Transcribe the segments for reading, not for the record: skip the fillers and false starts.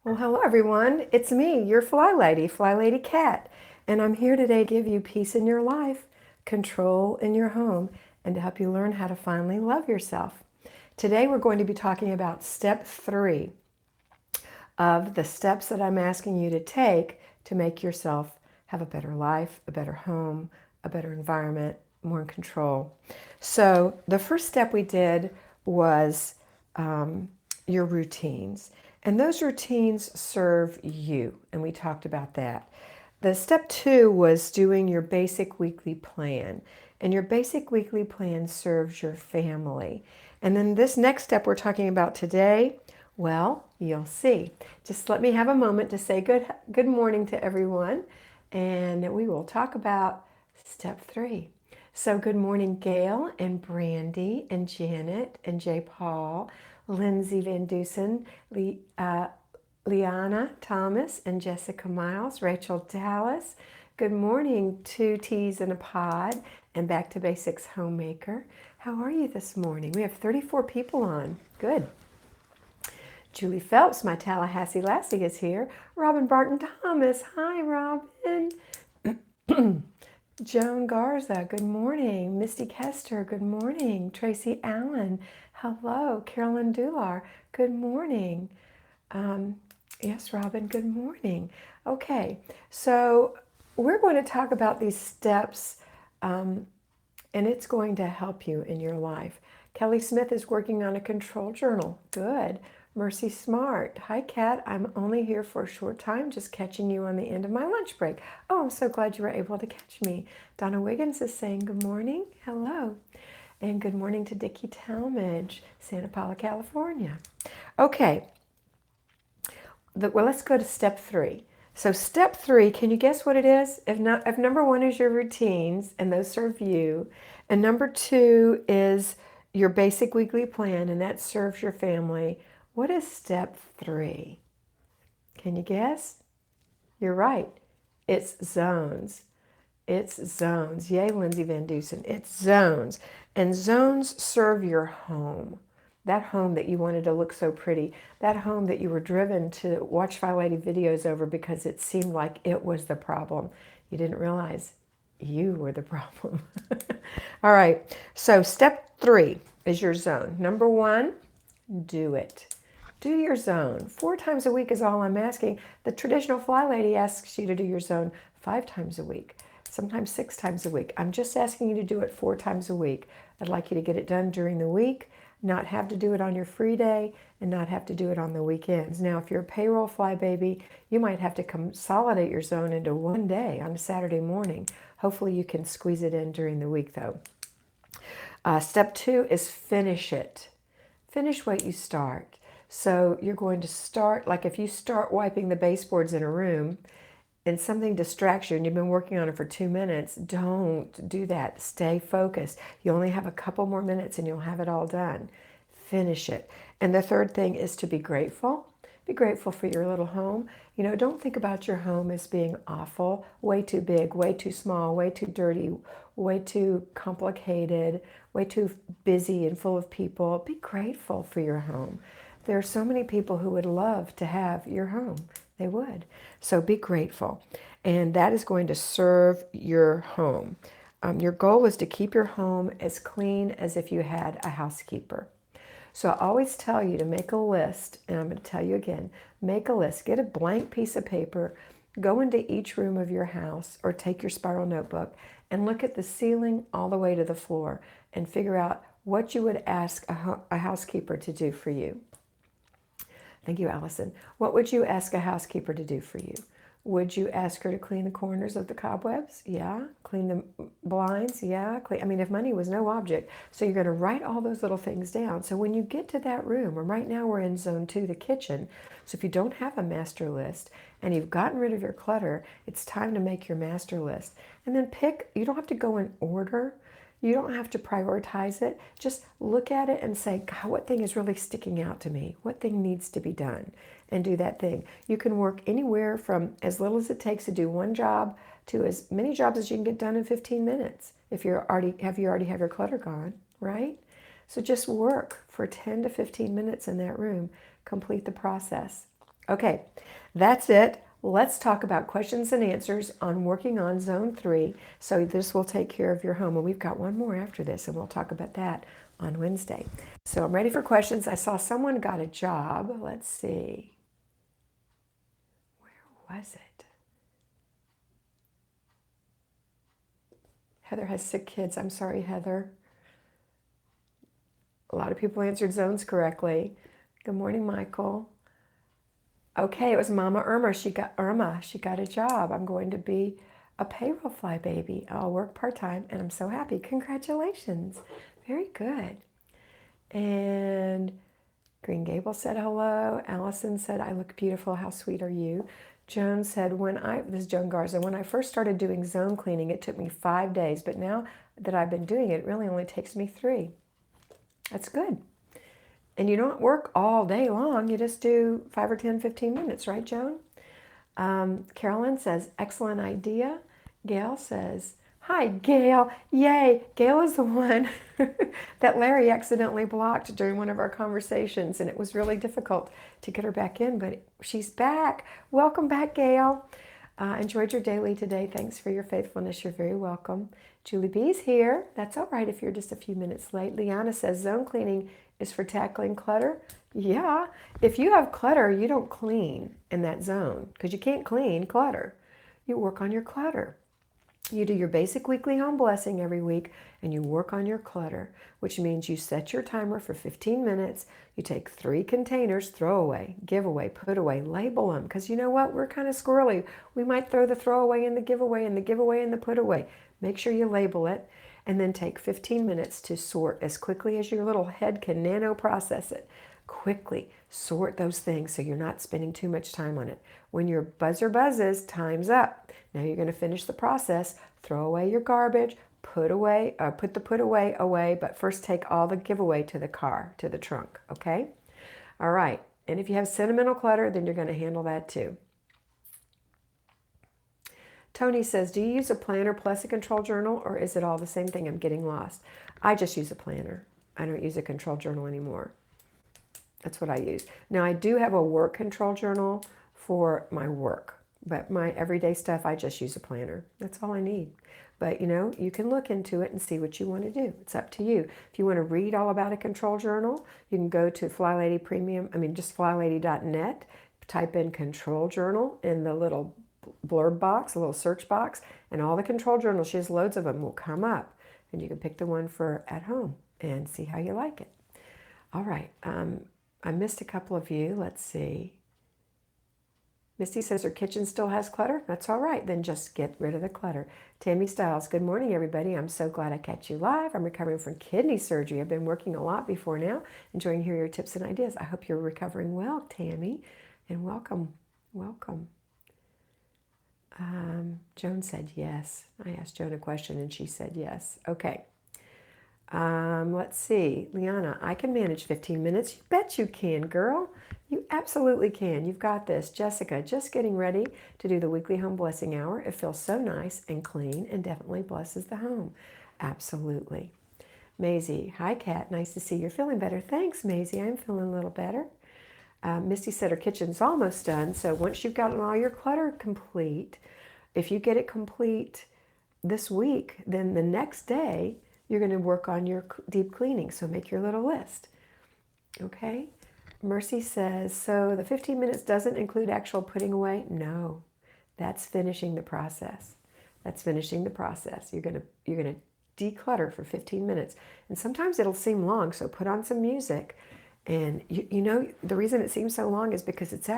Well, hello everyone. It's me, your Flylady Kat, and I'm here today to give you peace in your life, control in your home, and to help you learn how to finally love yourself. Today we're going to be talking about step 3 of the steps that I'm asking you to take to make yourself have a better life, a better home, a better environment, more in control. So the first step we did was your routines. And those routines serve you. And we talked about that. The step 2 was doing your basic weekly plan. And your basic weekly plan serves your family. And then this next step we're talking about today, well, you'll see. Just let me have a moment to say good morning to everyone. And we will talk about step 3. So good morning, Gail and Brandy and Janet and Jay Paul, Lindsay Van Dusen, Liana Thomas and Jessica Miles, Rachel Dallas. Good morning, 2 T's in a Pod and Back to Basics Homemaker. How are you this morning? We have 34 people on. Good. Julie Phelps, my Tallahassee Lassie, is here. Robin Barton Thomas. Hi, Robin. Joan Garza, good morning. Misty Kester, good morning. Tracy Allen, hello. Carolyn Dular, good morning. Yes, Robin, good morning. Okay, so we're going to talk about these steps, and it's going to help you in your life. Kelly Smith is working on a control journal. Good. Mercy Smart. Hi, Kat. I'm only here for a short time, just catching you on the end of my lunch break. Oh, I'm so glad you were able to catch me. Donna Wiggins is saying good morning. Hello. And good morning to Dickie Talmadge, Santa Paula, California. Okay. Well, let's go to step 3. So step 3, can you guess what it is? If number 1 is your routines, and those serve you, and number 2 is your basic weekly plan, and that serves your family, what is step 3? Can you guess? You're right. It's zones. It's zones. Yay, Lindsay Van Dusen. It's zones. And zones serve your home. That home that you wanted to look so pretty. That home that you were driven to watch Flylady videos over because it seemed like it was the problem. You didn't realize you were the problem. All right. So step 3 is your zone. Number 1, do it. Do your zone. 4 times a week is all I'm asking. The traditional Fly Lady asks you to do your zone 5 times a week, sometimes 6 times a week. I'm just asking you to do it 4 times a week. I'd like you to get it done during the week, not have to do it on your free day, and not have to do it on the weekends. Now, if you're a payroll fly baby, you might have to consolidate your zone into one day on a Saturday morning. Hopefully you can squeeze it in during the week, though. Step 2 is finish it. Finish what you start. So you're going to start, like if you start wiping the baseboards in a room and something distracts you and you've been working on it for 2 minutes, don't do that. Stay focused. You only have a couple more minutes and you'll have it all done. Finish it. And the third thing is to be grateful. Be grateful for your little home. You know, don't think about your home as being awful, way too big, way too small, way too dirty, way too complicated, way too busy and full of people. Be grateful for your home. There are so many people who would love to have your home. They would. So be grateful. And that is going to serve your home. Your goal is to keep your home as clean as if you had a housekeeper. So I always tell you to make a list, and I'm going to tell you again, make a list. Get a blank piece of paper, go into each room of your house, or take your spiral notebook and look at the ceiling all the way to the floor and figure out what you would ask a housekeeper to do for you. Thank you, Allison. What would you ask a housekeeper to do for you? Would you ask her to clean the corners of the cobwebs? Yeah. Clean the blinds? Yeah. I mean, if money was no object. So you're going to write all those little things down. So when you get to that room, and right now we're in zone 2, the kitchen. So if you don't have a master list and you've gotten rid of your clutter, it's time to make your master list. And then you don't have to go in order. You don't have to prioritize it. Just look at it and say, God, what thing is really sticking out to me? What thing needs to be done? And do that thing. You can work anywhere from as little as it takes to do one job to as many jobs as you can get done in 15 minutes if you already have your clutter gone, right? So just work for 10 to 15 minutes in that room. Complete the process. Okay, that's it. Let's talk about questions and answers on working on zone 3. So this will take care of your home. And we've got one more after this, and we'll talk about that on Wednesday. So I'm ready for questions. I saw someone got a job. Let's see. Where was it? Heather has sick kids. I'm sorry, Heather. A lot of people answered zones correctly. Good morning, Michael. Okay, it was Mama Irma. She got a job. I'm going to be a payroll fly baby. I'll work part-time and I'm so happy. Congratulations. Very good. And Green Gable said hello. Allison said, I look beautiful. How sweet are you? Joan said, this is Joan Garza, when I first started doing zone cleaning, it took me 5 days, but now that I've been doing it, it really only takes me 3. That's good. And you don't work all day long. You just do 5 or 10, 15 minutes, right, Joan? Carolyn says, excellent idea. Gail says, hi, Gail. Yay. Gail is the one that Larry accidentally blocked during one of our conversations, and it was really difficult to get her back in, but she's back. Welcome back, Gail. Enjoyed your daily today. Thanks for your faithfulness. You're very welcome. Julie B's here. That's all right if you're just a few minutes late. Liana says, zone cleaning is for tackling clutter. Yeah, if you have clutter, you don't clean in that zone because you can't clean clutter. You work on your clutter. You do your basic weekly home blessing every week and you work on your clutter, which means you set your timer for 15 minutes. You take 3 containers, throw away, give away, put away, label them. Because you know what? We're kind of squirrely. We might throw the throwaway in the giveaway and the giveaway and the put away. Make sure you label it and then take 15 minutes to sort as quickly as your little head can nano process it. Quickly sort those things so you're not spending too much time on it. When your buzzer buzzes, time's up. Now you're going to finish the process. Throw away your garbage, put the put away, but first take all the giveaway to the car, to the trunk, okay? All right. And if you have sentimental clutter, then you're going to handle that too. Tony says, do you use a planner plus a control journal, or is it all the same thing? I'm getting lost. I just use a planner. I don't use a control journal anymore. That's what I use. Now, I do have a work control journal for my work, but my everyday stuff, I just use a planner. That's all I need. But, you can look into it and see what you want to do. It's up to you. If you want to read all about a control journal, you can go to just flylady.net, type in control journal in the little blurb box, a little search box, and all the control journals, she has loads of them, will come up. And you can pick the one for at home and see how you like it. All right. I missed a couple of you. Let's see. Misty says her kitchen still has clutter. That's all right. Then just get rid of the clutter. Tammy Styles, good morning, everybody. I'm so glad I catch you live. I'm recovering from kidney surgery. I've been working a lot before now. Enjoying to hear your tips and ideas. I hope you're recovering well, Tammy. And welcome. Welcome. Joan said yes. I asked Joan a question and she said yes. Okay. Let's see. Liana, I can manage 15 minutes. You bet you can, girl. You absolutely can. You've got this. Jessica, just getting ready to do the weekly home blessing hour. It feels so nice and clean and definitely blesses the home. Absolutely. Maisie, hi, Kat. Nice to see you're feeling better. Thanks, Maisie. I'm feeling a little better. Misty said her kitchen's almost done. So once you've gotten all your clutter complete, if you get it complete this week, then the next day, you're going to work on your deep cleaning. So make your little list. Okay? Mercy says, so the 15 minutes doesn't include actual putting away? No. That's finishing the process. That's finishing the process. You're going to declutter for 15 minutes. And sometimes it'll seem long, so put on some music. And the reason it seems so long is because it's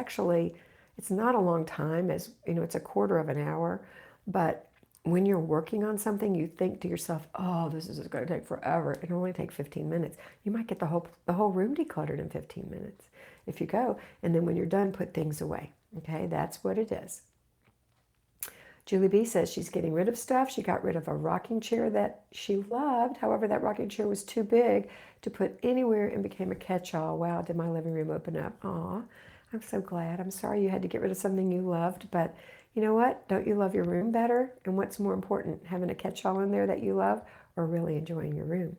not a long time, as it's a quarter of an hour, but when you're working on something, you think to yourself, oh, this is going to take forever. It'll only take 15 minutes. You might get the whole room decluttered in 15 minutes if you go. And then when you're done, put things away. Okay, that's what it is. Julie B says she's getting rid of stuff. She got rid of a rocking chair that she loved. However, that rocking chair was too big to put anywhere and became a catch-all. Wow, did my living room open up. Aw, I'm so glad. I'm sorry you had to get rid of something you loved, but you know what? Don't you love your room better? And what's more important, having a catch-all in there that you love or really enjoying your room?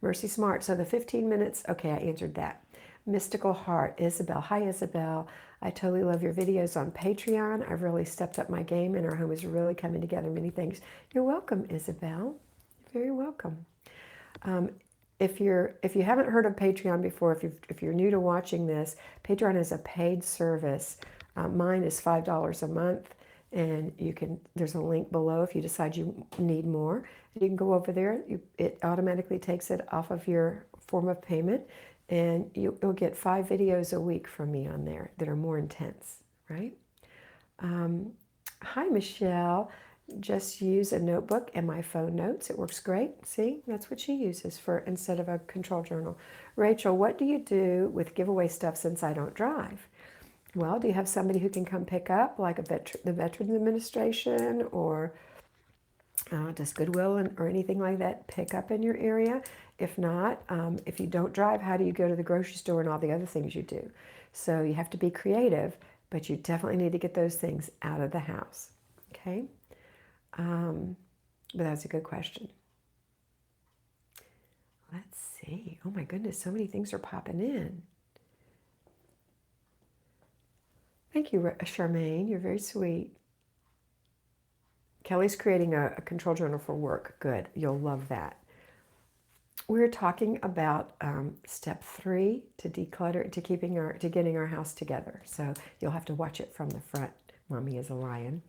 Mercy Smart. So the 15 minutes, okay, I answered that. Mystical Heart, Isabel. Hi, Isabel. I totally love your videos on Patreon. I've really stepped up my game and our home is really coming together. Many thanks. You're welcome, Isabel. You're very welcome. Um, if you haven't heard of Patreon before, if you're new to watching this, Patreon is a paid service. Mine is $5 a month, and there's a link below if you decide you need more. You can go over there. It automatically takes it off of your form of payment, and you'll get 5 videos a week from me on there that are more intense, right? Hi, Michelle. Just use a notebook and my phone notes. It works great. See, that's what she uses for instead of a control journal. Rachel, what do you do with giveaway stuff since I don't drive? Well, do you have somebody who can come pick up, like the Veterans Administration, or does Goodwill or anything like that pick up in your area? If not, if you don't drive, how do you go to the grocery store and all the other things you do? So you have to be creative, but you definitely need to get those things out of the house. Okay? But that's a good question. Let's see. Oh my goodness, so many things are popping in. Thank you, Charmaine. You're very sweet. Kelly's creating a control journal for work. Good. You'll love that. We're talking about step 3 to declutter, to getting our house together. So you'll have to watch it from the front. Mommy is a lion.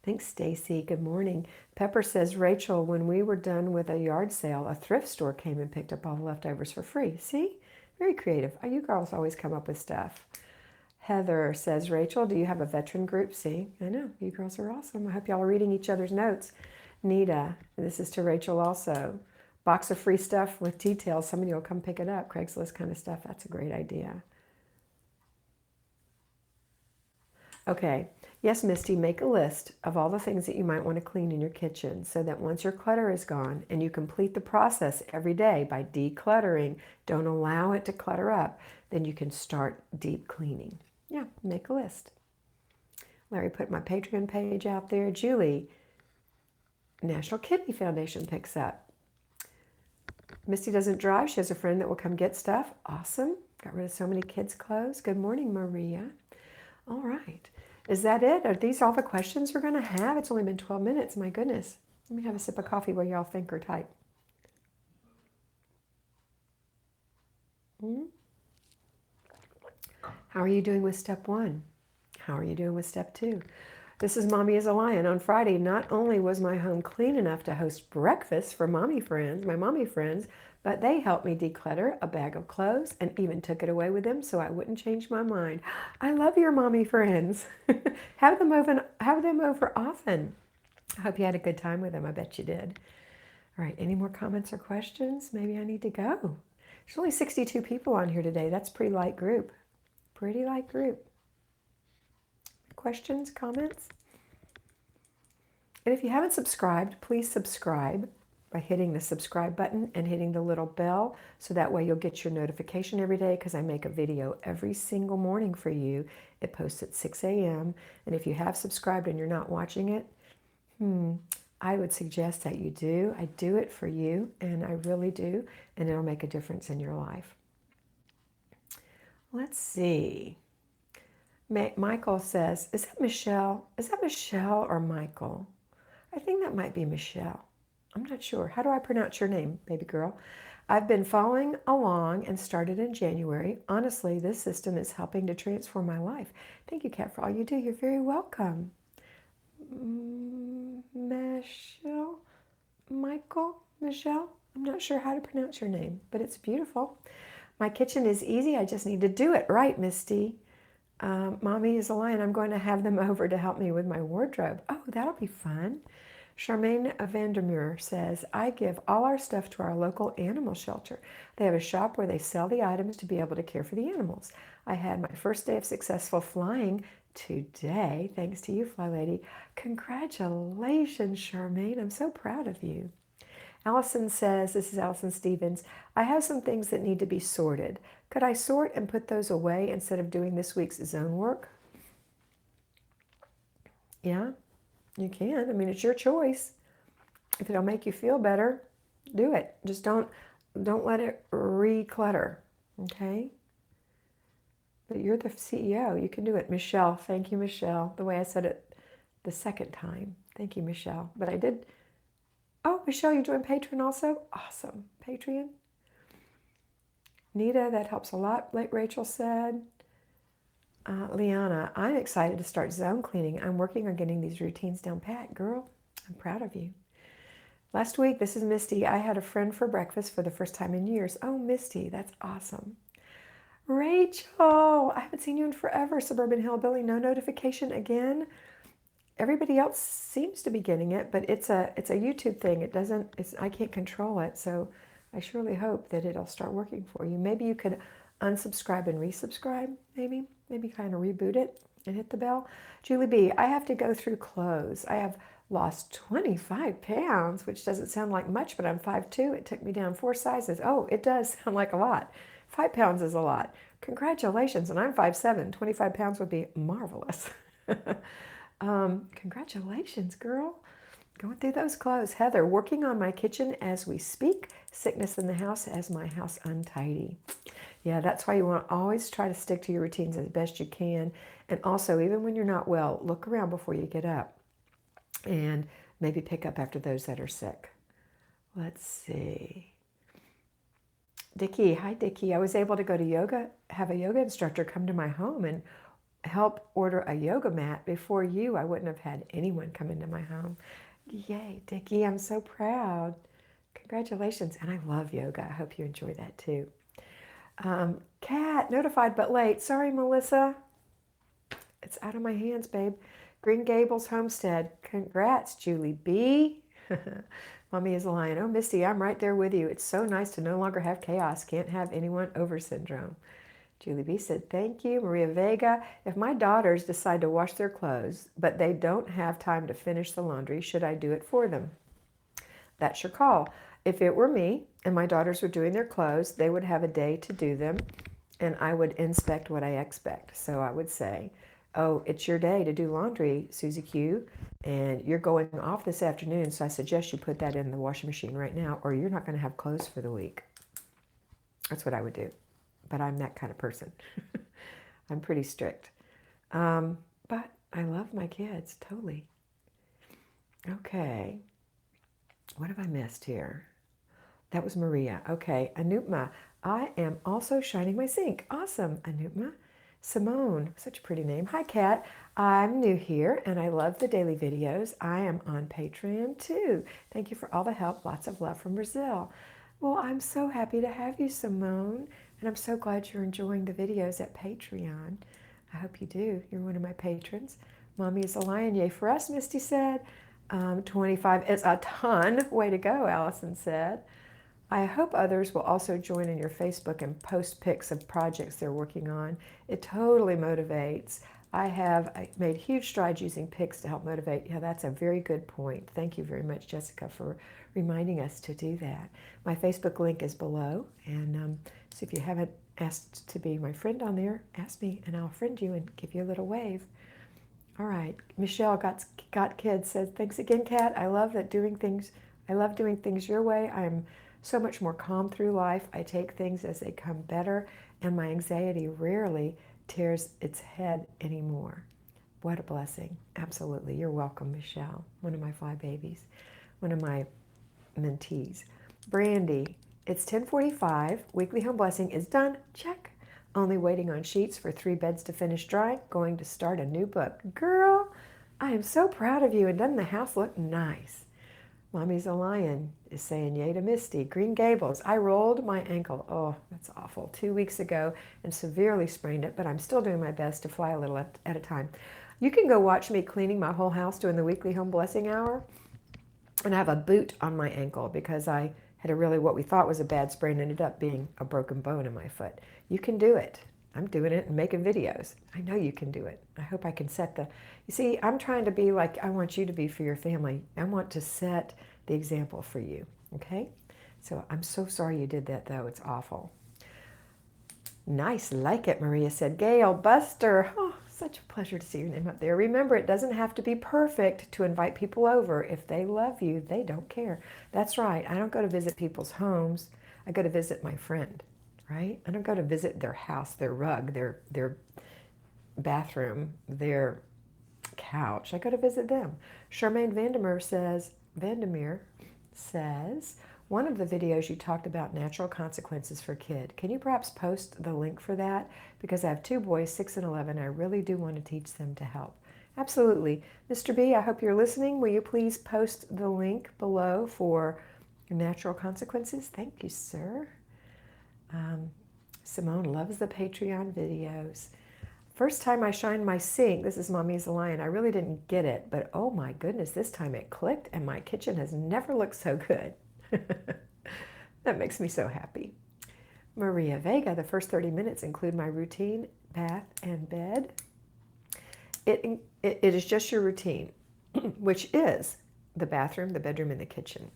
Thanks, Stacy. Good morning. Pepper says, Rachel, when we were done with a yard sale, a thrift store came and picked up all the leftovers for free. See? Very creative. You girls always come up with stuff. Heather says, Rachel, do you have a veteran group? See? I know. You girls are awesome. I hope y'all are reading each other's notes. Nita, this is to Rachel also. Box of free stuff with details. Somebody will come pick it up. Craigslist kind of stuff. That's a great idea. Okay. Yes, Misty, make a list of all the things that you might want to clean in your kitchen so that once your clutter is gone and you complete the process every day by decluttering, don't allow it to clutter up, then you can start deep cleaning. Yeah, make a list. Larry put my Patreon page out there. Julie, National Kidney Foundation picks up. Misty doesn't drive. She has a friend that will come get stuff. Awesome. Got rid of so many kids' clothes. Good morning, Maria. All right. Is that it? Are these all the questions we're going to have? It's only been 12 minutes. My goodness. Let me have a sip of coffee while y'all think or type. How are you doing with step 1? How are you doing with step 2? This is Mommy is a Lion. On Friday, not only was my home clean enough to host breakfast for my mommy friends, but they helped me declutter a bag of clothes and even took it away with them so I wouldn't change my mind. I love your mommy friends. Have them over often. I hope you had a good time with them. I bet you did. All right, any more comments or questions? Maybe I need to go. There's only 62 people on here today. That's a pretty light group. Pretty light group. Questions, comments? And if you haven't subscribed, please subscribe by hitting the subscribe button and hitting the little bell so that way you'll get your notification every day because I make a video every single morning for you. It posts at 6 a.m. And if you have subscribed and you're not watching it, I would suggest that you do. I do it for you, and I really do, and it'll make a difference in your life. Let's see. Michael says, is that Michelle? Is that Michelle or Michael? I think that might be Michelle. I'm not sure. How do I pronounce your name, baby girl? I've been following along and started in January. Honestly, this system is helping to transform my life. Thank you, Kat, for all you do. You're very welcome. Michelle? Michelle? I'm not sure how to pronounce your name, but it's beautiful. My kitchen is easy. I just need to do it right, Misty. Mommy is a Lion. I'm going to have them over to help me with my wardrobe. Oh, that'll be fun. Charmaine Vandermeer says, I give all our stuff to our local animal shelter. They have a shop where they sell the items to be able to care for the animals. I had my first day of successful flying today, thanks to you, Flylady. Congratulations, Charmaine. I'm so proud of you. Allison says, this is Allison Stevens, I have some things that need to be sorted. Could I sort and put those away instead of doing this week's zone work? Yeah, you can. I mean, it's your choice. If it'll make you feel better, do it. Just don't let it reclutter. Okay? But you're the CEO. You can do it. Michelle, thank you, Michelle. The way I said it the second time. Thank you, Michelle. But I did. Oh, Michelle, you joined Patreon also? Awesome. Patreon. Nita, that helps a lot, like Rachel said. Liana, I'm excited to start zone cleaning. I'm working on getting these routines down pat. Girl, I'm proud of you. Last week, this is Misty. I had a friend for breakfast for the first time in years. Oh, Misty, that's awesome. Rachel, I haven't seen you in forever. Suburban Hillbilly, no notification again. Everybody else seems to be getting it, but it's a YouTube thing. It doesn't. I can't control it, so I surely hope that it'll start working for you. Maybe you could unsubscribe and resubscribe. Maybe kind of reboot it and hit the bell. Julie B, I have to go through clothes. I have lost 25 pounds, which doesn't sound like much, but I'm 5'2". It took me down 4 sizes. Oh, it does sound like a lot. 5 pounds is a lot. Congratulations, and I'm 5'7". 25 pounds would be marvelous. Congratulations, girl. Going through those clothes. Heather, working on my kitchen as we speak. Sickness in the house as my house untidy. Yeah, that's why you want to always try to stick to your routines as best you can. And also, even when you're not well, look around before you get up. And maybe pick up after those that are sick. Let's see. Dickie, hi Dickie. I was able to go to yoga, have a yoga instructor come to my home and help order a yoga mat. Before you, I wouldn't have had anyone come into my home. Yay, Dickie, I'm so proud. Congratulations. And I love yoga. I hope you enjoy that too. Kat, notified but late. Sorry, Melissa. It's out of my hands, babe. Green Gables Homestead. Congrats, Julie B. Mommy is a lion. Oh, Misty, I'm right there with you. It's so nice to no longer have chaos. Can't have anyone over syndrome. Julie B said, thank you. Maria Vega, if my daughters decide to wash their clothes, but they don't have time to finish the laundry, should I do it for them? That's your call. If it were me and my daughters were doing their clothes, they would have a day to do them, and I would inspect what I expect. So I would say, oh, it's your day to do laundry, Susie Q, and you're going off this afternoon, so I suggest you put that in the washing machine right now, or you're not going to have clothes for the week. That's what I would do. But I'm that kind of person. I'm pretty strict. But I love my kids, totally. Okay. What have I missed here? That was Maria. Okay. Anupma, I am also shining my sink. Awesome, Anupma. Simone, such a pretty name. Hi, Kat. I'm new here and I love the daily videos. I am on Patreon too. Thank you for all the help. Lots of love from Brazil. Well, I'm so happy to have you, Simone. And I'm so glad you're enjoying the videos at Patreon. I hope you do. You're one of my patrons. Mommy is a lion. Yay for us, Misty said. 25 is a ton. Way to go, Allison said. I hope others will also join in your Facebook and post pics of projects they're working on. It totally motivates. I made huge strides using pics to help motivate. Yeah, that's a very good point. Thank you very much, Jessica, for reminding us to do that. My Facebook link is below, and so if you haven't asked to be my friend on there, ask me, and I'll friend you and give you a little wave. All right, Michelle got kids says, thanks again, Kat. I love doing things your way. I'm so much more calm through life. I take things as they come better, and my anxiety rarely tears its head anymore. What a blessing. Absolutely. You're welcome, Michelle, one of my fly babies, one of my mentees. Brandy, it's 10:45. Weekly Home Blessing is done. Check. Only waiting on sheets for 3 beds to finish drying. Going to start a new book. Girl, I am so proud of you. And doesn't the house look nice? Mommy's a lion is saying yay to Misty. Green Gables, I rolled my ankle. Oh, that's awful. 2 weeks ago and severely sprained it, but I'm still doing my best to fly a little at a time. You can go watch me cleaning my whole house during the Weekly Home Blessing Hour. And I have a boot on my ankle because I had what we thought was a bad sprain, ended up being a broken bone in my foot. You can do it. I'm doing it and making videos. I know you can do it. I hope I can you see, I'm trying to be like I want you to be for your family. I want to set the example for you, okay? So I'm so sorry you did that, though. It's awful. Nice, like it, Maria said. Gail, Buster, oh, such a pleasure to see your name up there. Remember, it doesn't have to be perfect to invite people over. If they love you, they don't care. That's right. I don't go to visit people's homes. I go to visit my friend. right? I don't go to visit their house, their rug, their bathroom, their couch. I go to visit them. Charmaine Vandermeer says, one of the videos you talked about natural consequences for kid. Can you perhaps post the link for that? Because I have two boys, 6 and 11. I really do want to teach them to help. Absolutely. Mr. B, I hope you're listening. Will you please post the link below for natural consequences? Thank you, sir. Simone loves the Patreon videos. First time I shined my sink, this is Mommy's a Lion, I really didn't get it, but oh my goodness, this time it clicked and my kitchen has never looked so good. That makes me so happy. Maria Vega, the first 30 minutes include my routine, bath and bed. It is just your routine, which is the bathroom, the bedroom, and the kitchen.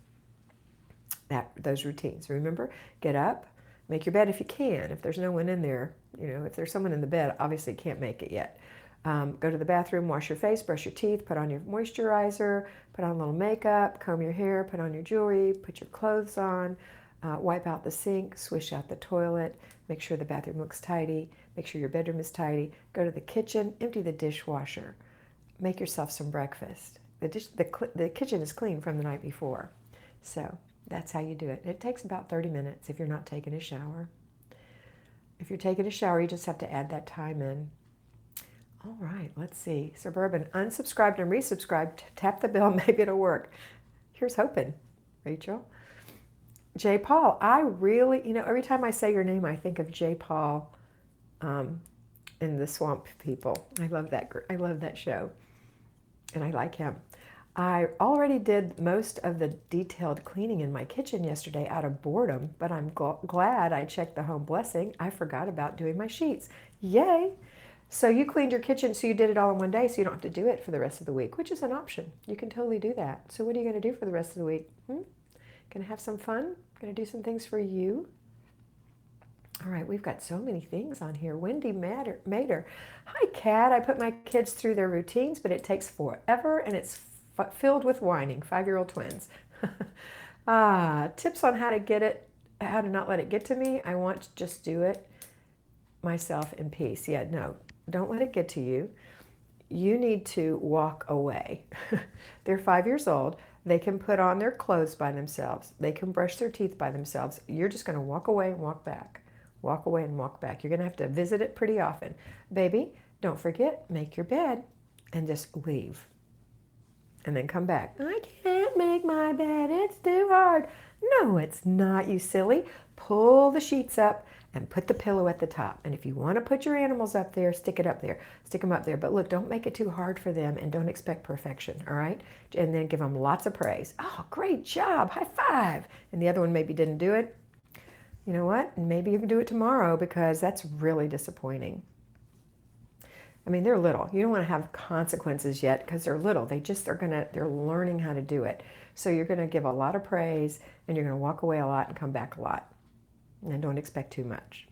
Those routines. Remember, get up, make your bed if you can. If there's no one in there, if there's someone in the bed, obviously you can't make it yet. Go to the bathroom, wash your face, brush your teeth, put on your moisturizer, put on a little makeup, comb your hair, put on your jewelry, put your clothes on, wipe out the sink, swish out the toilet, make sure the bathroom looks tidy, make sure your bedroom is tidy. Go to the kitchen, empty the dishwasher, make yourself some breakfast. The kitchen is clean from the night before. So that's how you do it. It takes about 30 minutes if you're not taking a shower. If you're taking a shower, you just have to add that time in. All right, let's see. Suburban, unsubscribed and resubscribed. Tap the bell, maybe it'll work. Here's hoping, Rachel. J. Paul, I really, every time I say your name, I think of J. Paul in the Swamp People. I love that show, and I like him. I already did most of the detailed cleaning in my kitchen yesterday out of boredom, but I'm glad I checked the home blessing. I forgot about doing my sheets. Yay! So you cleaned your kitchen, so you did it all in one day, so you don't have to do it for the rest of the week, which is an option. You can totally do that. So what are you going to do for the rest of the week? Going to have some fun? Going to do some things for you? All right, we've got so many things on here. Wendy Mater. Hi, Kat. I put my kids through their routines, but it takes forever, and it's filled with whining. 5-year-old twins. Tips on how to not let it get to me. I want to just do it myself in peace. Yeah, no, don't let it get to you. You need to walk away. They're 5 years old. They can put on their clothes by themselves. They can brush their teeth by themselves. You're just going to walk away and walk back. Walk away and walk back. You're going to have to visit it pretty often. Baby, don't forget, make your bed and just leave. And then come back. I can't make my bed. It's too hard. No, it's not, you silly. Pull the sheets up and put the pillow at the top. And if you want to put your animals up there, stick it up there. Stick them up there. But look, don't make it too hard for them and don't expect perfection, all right? And then give them lots of praise. Oh, great job. High five. And the other one maybe didn't do it. You know what? Maybe you can do it tomorrow because that's really disappointing. I mean, they're little. You don't want to have consequences yet because they're little. They're learning how to do it. So you're going to give a lot of praise and you're going to walk away a lot and come back a lot. And don't expect too much.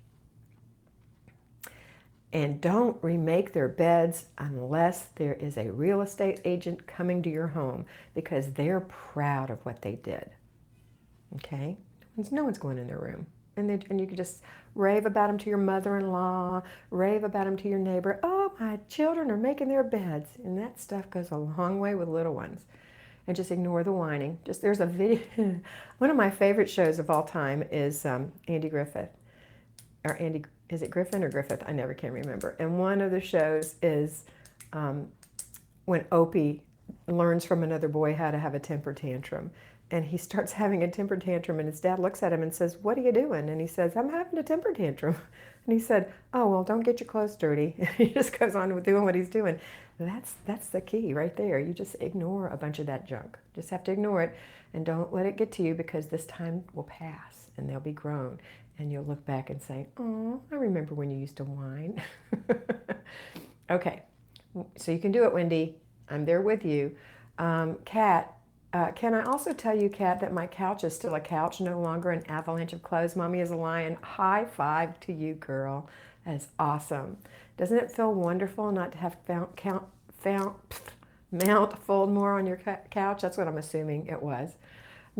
And don't remake their beds unless there is a real estate agent coming to your home because they're proud of what they did. Okay? No one's going in their room. And you can just rave about them to your mother-in-law, rave about them to your neighbor. Oh, my children are making their beds. And that stuff goes a long way with little ones. And just ignore the whining. There's a video. One of my favorite shows of all time is Andy Griffith. Or Andy, is it Griffin or Griffith? I never can remember. And one of the shows is when Opie learns from another boy how to have a temper tantrum. And he starts having a temper tantrum and his dad looks at him and says, "What are you doing?" And he says, "I'm having a temper tantrum." And he said, "Oh, well, don't get your clothes dirty." And he just goes on with doing what he's doing. That's the key right there. You just ignore a bunch of that junk. Just have to ignore it and don't let it get to you because this time will pass and they'll be grown. And you'll look back and say, "Oh, I remember when you used to whine." Okay, so you can do it, Wendy. I'm there with you. Kat, can I also tell you, Kat, that my couch is still a couch, no longer an avalanche of clothes? Mommy is a lion. High five to you, girl. That is awesome. Doesn't it feel wonderful not to have mount fold more on your couch? That's what I'm assuming it was.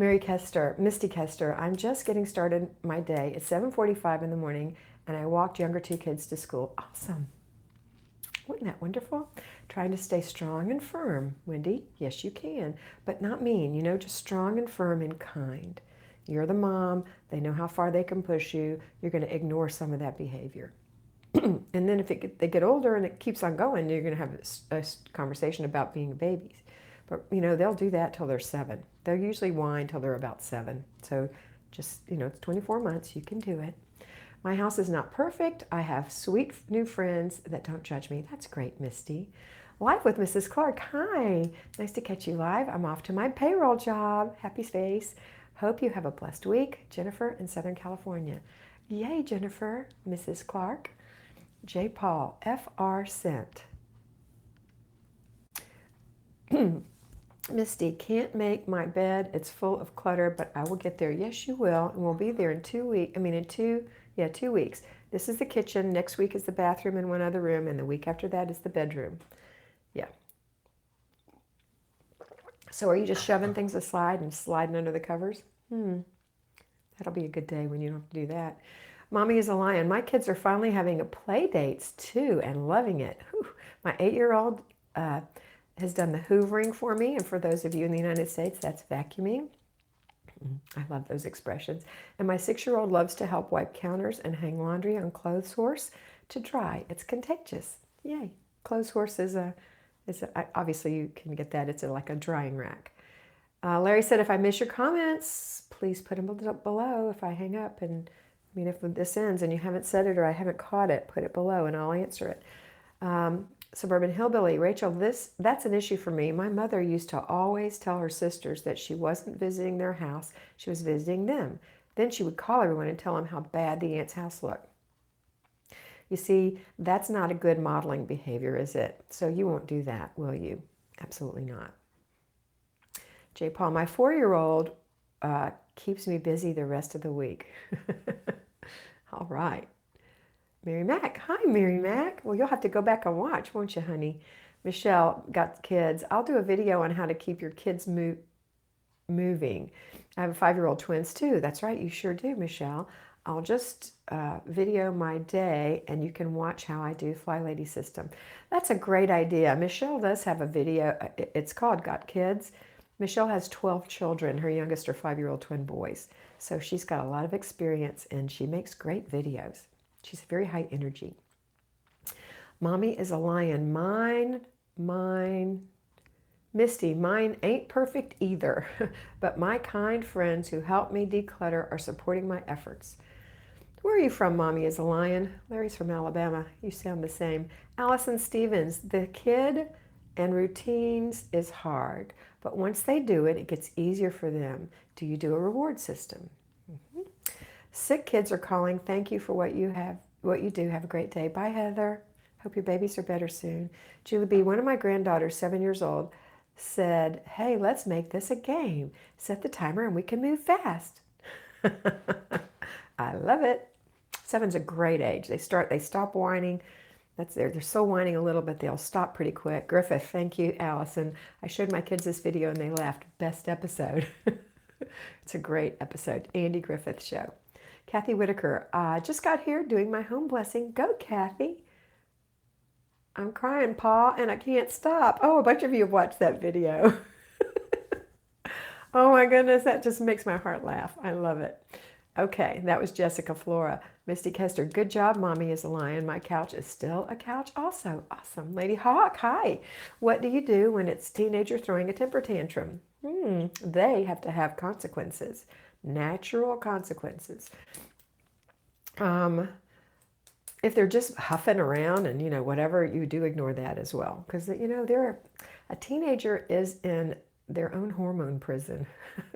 Mary Kester, Misty Kester, I'm just getting started my day. It's 7:45 in the morning, and I walked younger two kids to school. Awesome. Wasn't that wonderful? Trying to stay strong and firm, Wendy. Yes, you can, but not mean, just strong and firm and kind. You're the mom. They know how far they can push you. You're going to ignore some of that behavior. And then if they get older and it keeps on going, you're going to have a conversation about being babies. But, they'll do that till they're 7. They'll usually whine till they're about 7. So just, it's 24 months. You can do it. My house is not perfect. I have sweet new friends that don't judge me. That's great, Misty. Live with Mrs. Clark. Hi. Nice to catch you live. I'm off to my payroll job. Happy space. Hope you have a blessed week. Jennifer in Southern California. Yay, Jennifer. Mrs. Clark. J. Paul. FR sent. Misty, can't make my bed. It's full of clutter, but I will get there. Yes, you will. And we'll be there in 2 weeks. 2 weeks. This is the kitchen. Next week is the bathroom and one other room. And the week after that is the bedroom. Yeah. So are you just shoving things aside and sliding under the covers? That'll be a good day when you don't have to do that. Mommy is a lion. My kids are finally having a play dates too and loving it. Whew. My 8-year-old has done the hoovering for me. And for those of you in the United States, that's vacuuming. I love those expressions. And my 6-year-old loves to help wipe counters and hang laundry on Clothes Horse to dry. It's contagious. Yay. Clothes Horse is obviously you can get that. It's like a drying rack. Larry said, if I miss your comments, please put them below if I hang up. And if this ends and you haven't said it or I haven't caught it, put it below and I'll answer it. Suburban Hillbilly, Rachel, that's an issue for me. My mother used to always tell her sisters that she wasn't visiting their house, she was visiting them. Then she would call everyone and tell them how bad the aunt's house looked. You see, that's not a good modeling behavior, is it? So you won't do that, will you? Absolutely not. J. Paul, my 4-year-old keeps me busy the rest of the week. All right. Mary Mac. Hi, Mary Mac. Well, you'll have to go back and watch, won't you, honey? Michelle got kids. I'll do a video on how to keep your kids moving. I have a 5-year-old twins, too. That's right. You sure do, Michelle. I'll just video my day, and you can watch how I do Flylady system. That's a great idea. Michelle does have a video. It's called Got Kids. Michelle has 12 children. Her youngest are 5-year-old twin boys. So she's got a lot of experience, and she makes great videos. She's very high energy. Mommy is a lion. Mine, Misty, mine ain't perfect either, but my kind friends who help me declutter are supporting my efforts. Where are you from, Mommy is a lion? Larry's from Alabama. You sound the same. Allison Stevens, the kid and routines is hard, but once they do it, it gets easier for them. Do you do a reward system? Sick kids are calling. Thank you for what you do. Have a great day. Bye, Heather. Hope your babies are better soon. Julie B., one of my granddaughters, 7 years old, said, hey, let's make this a game. Set the timer and we can move fast. I love it. 7's a great age. They stop whining. They're still whining a little, but they'll stop pretty quick. Griffith, thank you, Allison. I showed my kids this video and they laughed. Best episode. It's a great episode. Andy Griffith Show. Kathy Whitaker, just got here doing my home blessing. Go, Kathy. I'm crying, Pa, and I can't stop. Oh, a bunch of you have watched that video. Oh my goodness, that just makes my heart laugh. I love it. Okay, that was Jessica Flora. Misty Kester, good job, Mommy is a lion. My couch is still a couch also. Awesome. Lady Hawk, hi. What do you do when it's teenager throwing a temper tantrum? They have to have consequences. Natural consequences. If they're just huffing around and, whatever, you do ignore that as well. Because, a teenager is in their own hormone prison.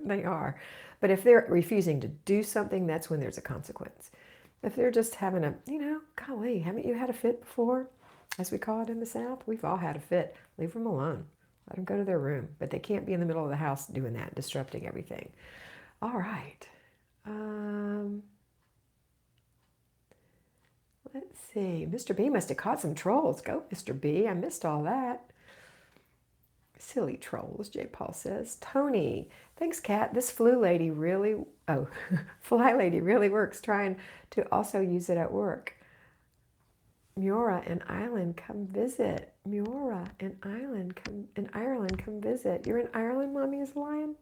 They are. But if they're refusing to do something, that's when there's a consequence. If they're just having golly, haven't you had a fit before? As we call it in the South, we've all had a fit. Leave them alone. Let them go to their room. But they can't be in the middle of the house doing that, disrupting everything. All right. Let's see. Mr. B must have caught some trolls. Go, Mr. B. I missed all that. Silly trolls, J. Paul says. Tony, thanks, Kat. This Flylady really, oh, Flylady really works. Trying to also use it at work. Miora in Ireland, come visit. Miora in Ireland, come visit. You're in Ireland, Mommy is a lion?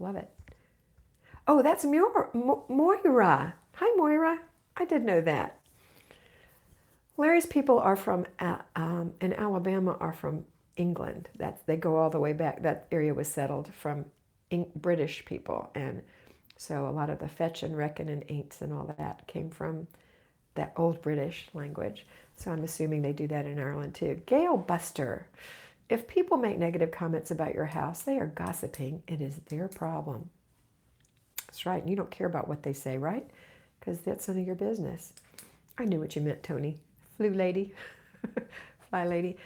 Love it. Oh, that's Moira. Hi, Moira. I did know that. Larry's people are from, in Alabama, are from England. They go all the way back. That area was settled from British people. And so a lot of the fetch and reckon and ain'ts and all that came from that old British language. So I'm assuming they do that in Ireland too. Gail Buster. If people make negative comments about your house, they are gossiping. It is their problem. That's right. And you don't care about what they say, right? Because that's none of your business. I knew what you meant, Tony. Flylady. Flylady.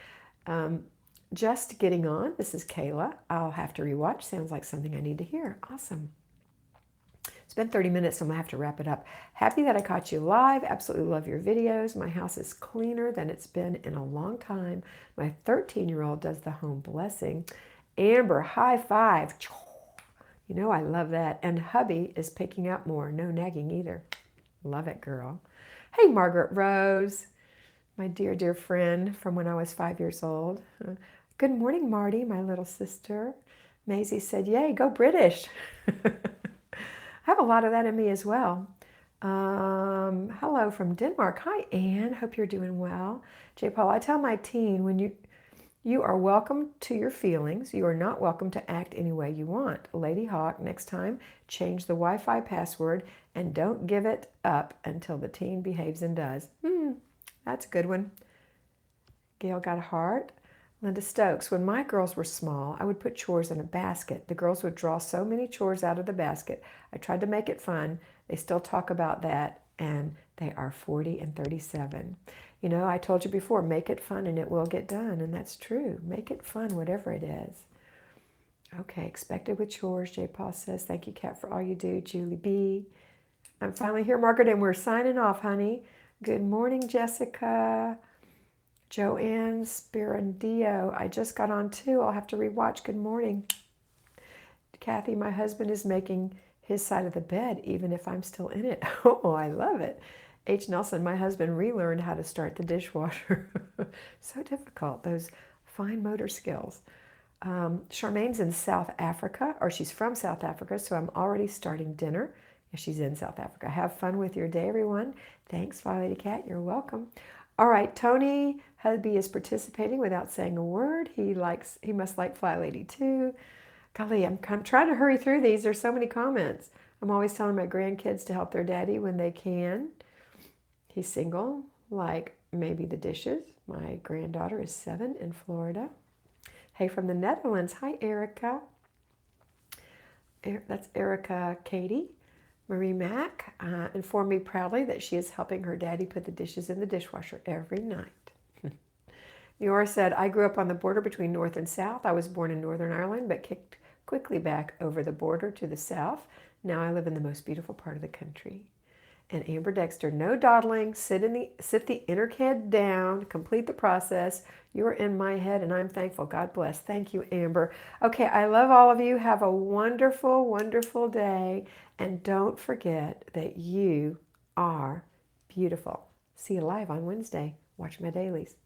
Just getting on. This is Kayla. I'll have to rewatch. Sounds like something I need to hear. Awesome. It's been 30 minutes, so I'm going to have to wrap it up. Happy that I caught you live. Absolutely love your videos. My house is cleaner than it's been in a long time. My 13-year-old does the home blessing. Amber, high five. You know I love that. And hubby is picking up more. No nagging either. Love it, girl. Hey, Margaret Rose, my dear, dear friend from when I was 5 years old. Good morning, Marty, my little sister. Maisie said, yay, go British. I have a lot of that in me as well. Hello from Denmark. Hi, Anne. Hope you're doing well. J. Paul, I tell my teen when you are welcome to your feelings. You are not welcome to act any way you want. Lady Hawk, next time, change the Wi-Fi password and don't give it up until the teen behaves and does. That's a good one. Gail got a heart. Linda Stokes, when my girls were small, I would put chores in a basket. The girls would draw so many chores out of the basket. I tried to make it fun. They still talk about that, and they are 40 and 37. You know, I told you before, make it fun and it will get done, and that's true. Make it fun, whatever it is. Okay, expected with chores, J. Paul says. Thank you, Kat, for all you do. Julie B. I'm finally here, Margaret, and we're signing off, honey. Good morning, Jessica. Joanne Spirandio, I just got on too. I'll have to rewatch. Good morning. Kathy, my husband is making his side of the bed even if I'm still in it. Oh, I love it. H. Nelson, my husband relearned how to start the dishwasher. So difficult, those fine motor skills. Charmaine's in South Africa, or she's from South Africa, so I'm already starting dinner. She's in South Africa. Have fun with your day, everyone. Thanks, Flylady Kat. You're welcome. All right, Tony Hubby is participating without saying a word. He must like Flylady too. Golly, I'm trying to hurry through these. There's so many comments. I'm always telling my grandkids to help their daddy when they can. He's single, like maybe the dishes. My granddaughter is 7 in Florida. Hey, from the Netherlands. Hi, Erica. That's Erica Katie. Marie Mack informed me proudly that she is helping her daddy put the dishes in the dishwasher every night. Miora said, I grew up on the border between North and South. I was born in Northern Ireland, but kicked quickly back over the border to the South. Now I live in the most beautiful part of the country. And Amber Dexter, no dawdling, sit the inner kid down, complete the process. You're in my head and I'm thankful. God bless. Thank you, Amber. Okay, I love all of you. Have a wonderful, wonderful day. And don't forget that you are beautiful. See you live on Wednesday. Watch my dailies.